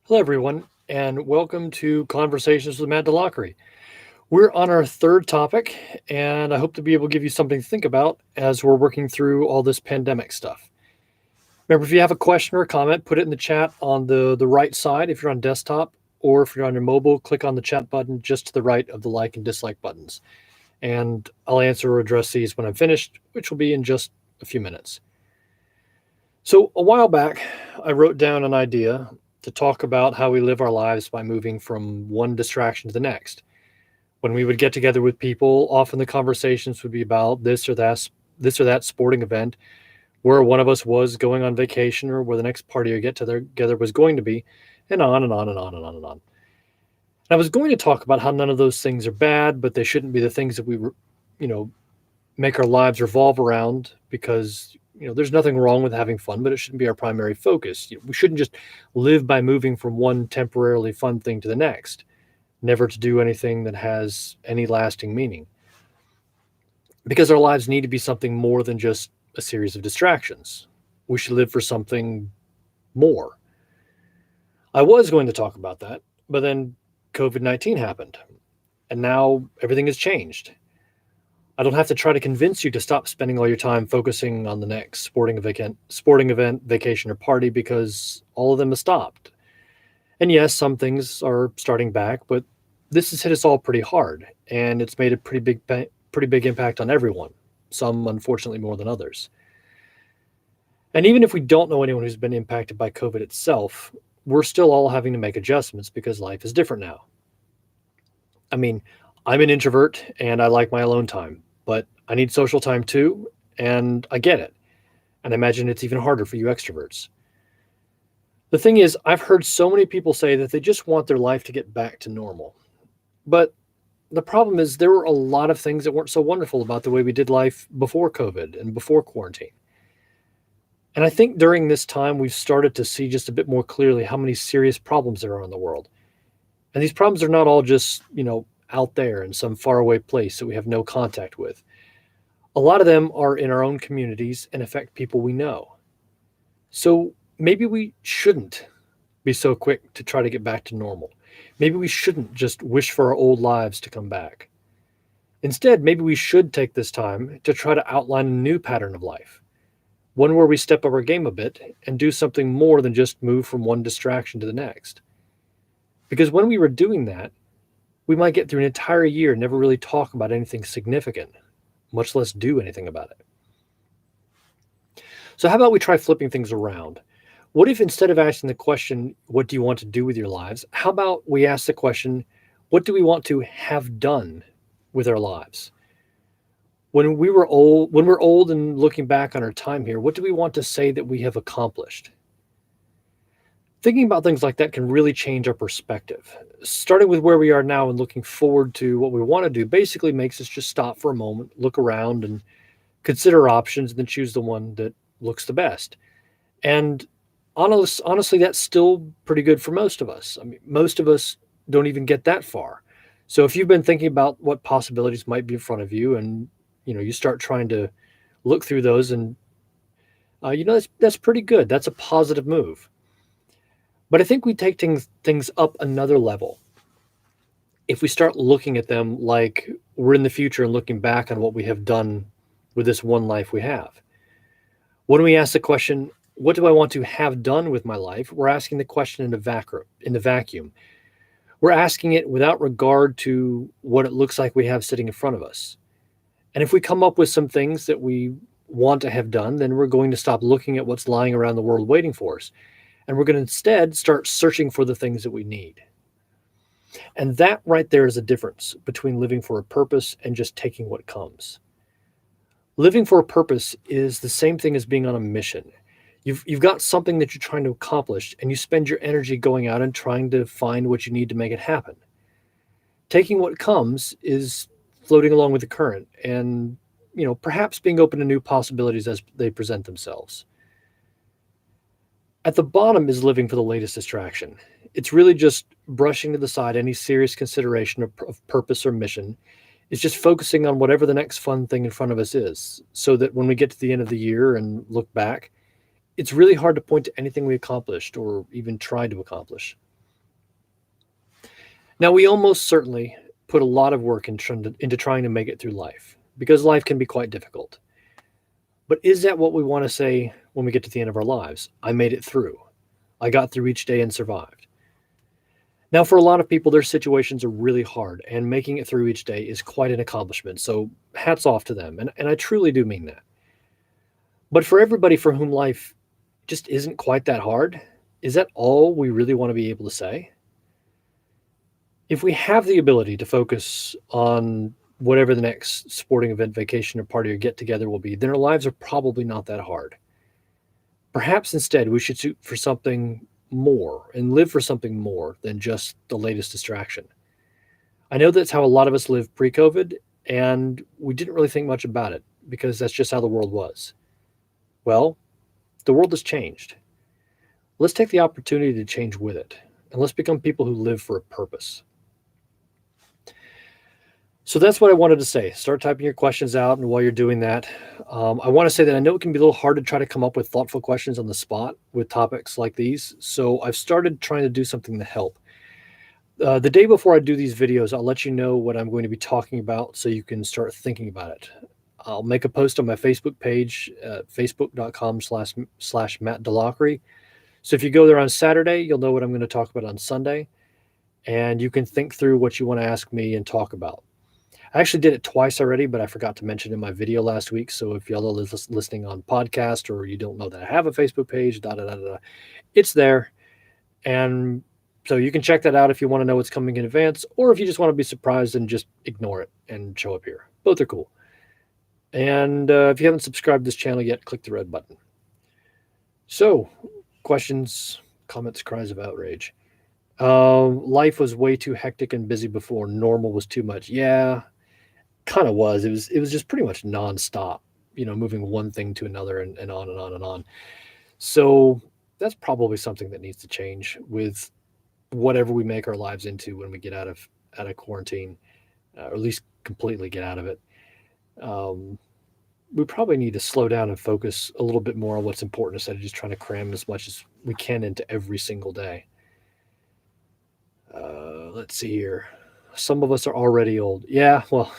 Hello, everyone, and welcome to Conversations with Matt DeLockery. We're on our third topic, and I hope to be able to give you something to think about as we're working through all this pandemic stuff. Remember, if you have a question or a comment, put it in the chat on the right side if you're on desktop, or if you're on your mobile, click on the chat button just to the right of the like and dislike buttons. And I'll answer or address these when I'm finished, which will be in just a few minutes. So, a while back, I wrote down an idea to talk about how we live our lives by moving from one distraction to the next. When we would get together with people, often the conversations would be about this or that sporting event, where one of us was going on vacation or where the next party or get together was going to be, and on and on and on and on and on. And I was going to talk about how none of those things are bad, but they shouldn't be the things that you know, make our lives revolve around because there's nothing wrong with having fun, but it shouldn't be our primary focus. We shouldn't just live by moving from one temporarily fun thing to the next, never to do anything that has any lasting meaning. Because our lives need to be something more than just a series of distractions. We should live for something more. I was going to talk about that, but then COVID-19 happened, and now everything has changed. I don't have to try to convince you to stop spending all your time focusing on the next sporting event, vacation, or party because all of them have stopped. And yes, some things are starting back, but this has hit us all pretty hard, and it's made a pretty big impact on everyone. Some, unfortunately, more than others. And even if we don't know anyone who's been impacted by COVID itself, we're still all having to make adjustments because life is different now. I mean, I'm an introvert and I like my alone time, but I need social time too, and I get it. And I imagine it's even harder for you extroverts. The thing is, I've heard so many people say that they just want their life to get back to normal. But the problem is, there were a lot of things that weren't so wonderful about the way we did life before COVID and before quarantine. And I think during this time, we've started to see just a bit more clearly how many serious problems there are in the world. And these problems are not all just, out there in some faraway place that we have no contact with. A lot of them are in our own communities and affect people we know. So maybe we shouldn't be so quick to try to get back to normal. Maybe we shouldn't just wish for our old lives to come back. Instead, maybe we should take this time to try to outline a new pattern of life, one where we step up our game a bit and do something more than just move from one distraction to the next. Because when we were doing that, we might get through an entire year and never really talk about anything significant, much less do anything about it. So, how about we try flipping things around? What if instead of asking the question, what do you want to do with your lives? How about we ask the question, what do we want to have done with our lives? When we're old and looking back on our time here, what do we want to say that we have accomplished? Thinking about things like that can really change our perspective. Starting with where we are now and looking forward to what we want to do basically makes us just stop for a moment, look around, and consider options, and then choose the one that looks the best. And honestly, that's still pretty good for most of us. I mean, most of us don't even get that far. So if you've been thinking about what possibilities might be in front of you, and you start trying to look through those, and that's pretty good. That's a positive move. But I think we take things up another level if we start looking at them like we're in the future and looking back on what we have done with this one life we have. When we ask the question, what do I want to have done with my life? We're asking the question in the vacuum. We're asking it without regard to what it looks like we have sitting in front of us. And if we come up with some things that we want to have done, then we're going to stop looking at what's lying around the world waiting for us. And we're going to instead start searching for the things that we need. And that right there is a difference between living for a purpose and just taking what comes. Living for a purpose is the same thing as being on a mission. You've got something that you're trying to accomplish, and you spend your energy going out and trying to find what you need to make it happen. Taking what comes is floating along with the current and, perhaps being open to new possibilities as they present themselves. At the bottom is living for the latest distraction. It's really just brushing to the side any serious consideration of purpose or mission. It's just focusing on whatever the next fun thing in front of us is, so that when we get to the end of the year and look back, it's really hard to point to anything we accomplished or even tried to accomplish. Now, we almost certainly put a lot of work into trying to make it through life because life can be quite difficult. But is that what we want to say when we get to the end of our lives? I made it through. I got through each day and survived. Now, for a lot of people, their situations are really hard, and making it through each day is quite an accomplishment. So, hats off to them. And I truly do mean that. But for everybody for whom life just isn't quite that hard, is that all we really want to be able to say? If we have the ability to focus on whatever the next sporting event, vacation, or party or get together will be, then our lives are probably not that hard. Perhaps instead we should shoot for something more and live for something more than just the latest distraction. I know that's how a lot of us lived pre COVID, and we didn't really think much about it because that's just how the world was. Well, the world has changed. Let's take the opportunity to change with it, and let's become people who live for a purpose. So that's what I wanted to say. Start typing your questions out, and while you're doing that, I want to say that I know it can be a little hard to try to come up with thoughtful questions on the spot with topics like these. So I've started trying to do something to help. The day before I do these videos, I'll let you know what I'm going to be talking about so you can start thinking about it. I'll make a post on my Facebook page, facebook.com/slash Matt Delacry. So if you go there on Saturday, you'll know what I'm going to talk about on Sunday, and you can think through what you want to ask me and talk about. I actually did it twice already, but I forgot to mention in my video last week. So if y'all are listening on podcast or you don't know that I have a Facebook page, it's there. And so you can check that out if you want to know what's coming in advance, or if you just want to be surprised and just ignore it and show up here. Both are cool. And if you haven't subscribed to this channel yet, click the red button. So, questions, comments, cries of outrage. Life was way too hectic and busy before. Normal was too much. Yeah, kind of was. It was just pretty much nonstop, moving one thing to another and on and on and on. So that's probably something that needs to change with whatever we make our lives into when we get out of quarantine, or at least completely get out of it. We probably need to slow down and focus a little bit more on what's important instead of just trying to cram as much as we can into every single day. Let's see here. Some of us are already old. Yeah, well,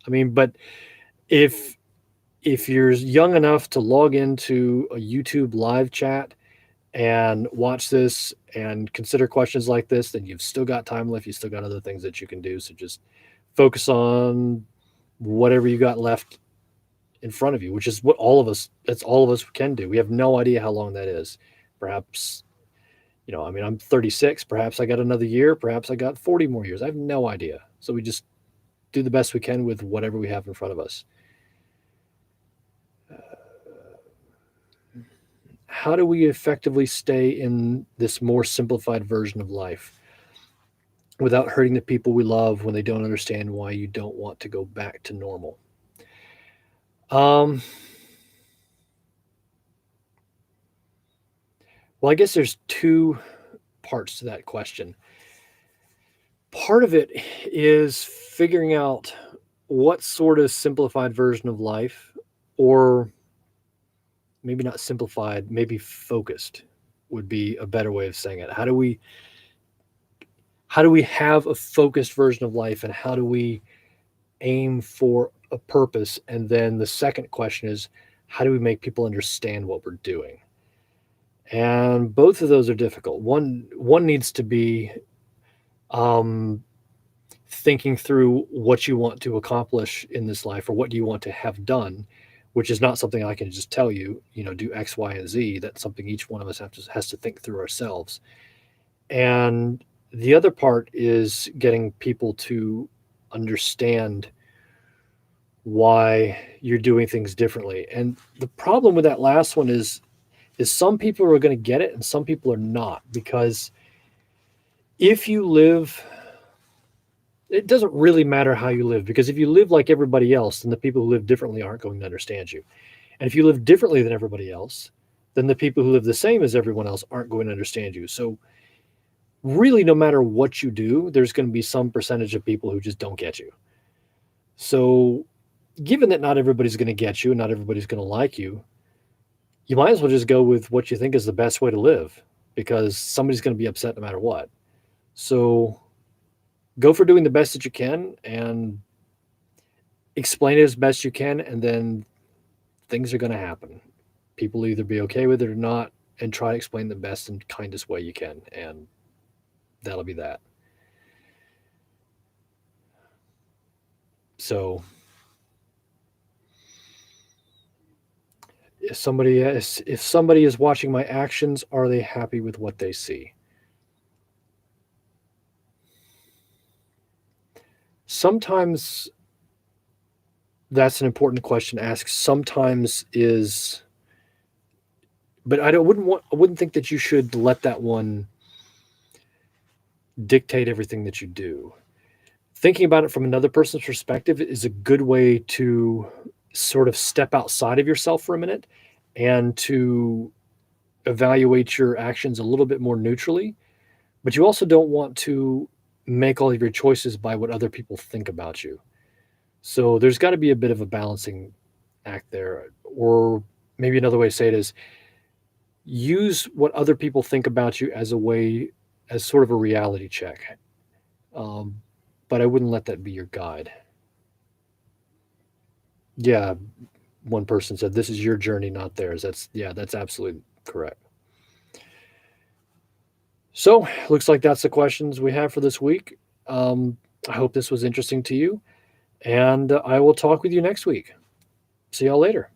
I mean, but if you're young enough to log into a YouTube live chat and watch this and consider questions like this, then you've still got time left. You still got other things that you can do. So just focus on whatever you got left in front of you, which is what that's all of us can do. We have no idea how long that is. Perhaps, I mean, I'm 36. Perhaps I got another year. Perhaps I got 40 more years. I have no idea. So we just do the best we can with whatever we have in front of us. How do we effectively stay in this more simplified version of life without hurting the people we love when they don't understand why you don't want to go back to normal? Well, I guess there's two parts to that question. Part of it is figuring out what sort of simplified version of life, or maybe not simplified, maybe focused would be a better way of saying it. How do we have a focused version of life, and how do we aim for a purpose? And then the second question is, how do we make people understand what we're doing? And both of those are difficult. One needs to be thinking through what you want to accomplish in this life, or what do you want to have done, which is not something I can just tell you, do X, Y, and Z. That's something each one of us has to think through ourselves. And the other part is getting people to understand why you're doing things differently. And the problem with that last one is some people are going to get it and some people are not, because if you live, it doesn't really matter how you live, because if you live like everybody else, then the people who live differently aren't going to understand you. And if you live differently than everybody else, then the people who live the same as everyone else aren't going to understand you. So really, no matter what you do, there's going to be some percentage of people who just don't get you. So given that not everybody's going to get you and not everybody's going to like you, you might as well just go with what you think is the best way to live, because somebody's going to be upset no matter what. So go for doing the best that you can and explain it as best you can, and then things are going to happen. People will either be okay with it or not, and try to explain the best and kindest way you can, and that'll be that. So if somebody is watching my actions, are they happy with what they see? Sometimes that's an important question to ask. Sometimes is, but I wouldn't think that you should let that one dictate everything that you do. Thinking about it from another person's perspective is a good way to sort of step outside of yourself for a minute and to evaluate your actions a little bit more neutrally. But you also don't want to make all of your choices by what other people think about you. So there's got to be a bit of a balancing act there. Or maybe another way to say it is use what other people think about you as a way, as sort of a reality check. Um, but I wouldn't let that be your guide. Yeah, one person said, "This is your journey, not theirs." Yeah, that's absolutely correct. So, looks like that's the questions we have for this week. I hope this was interesting to you, and I will talk with you next week. See y'all later.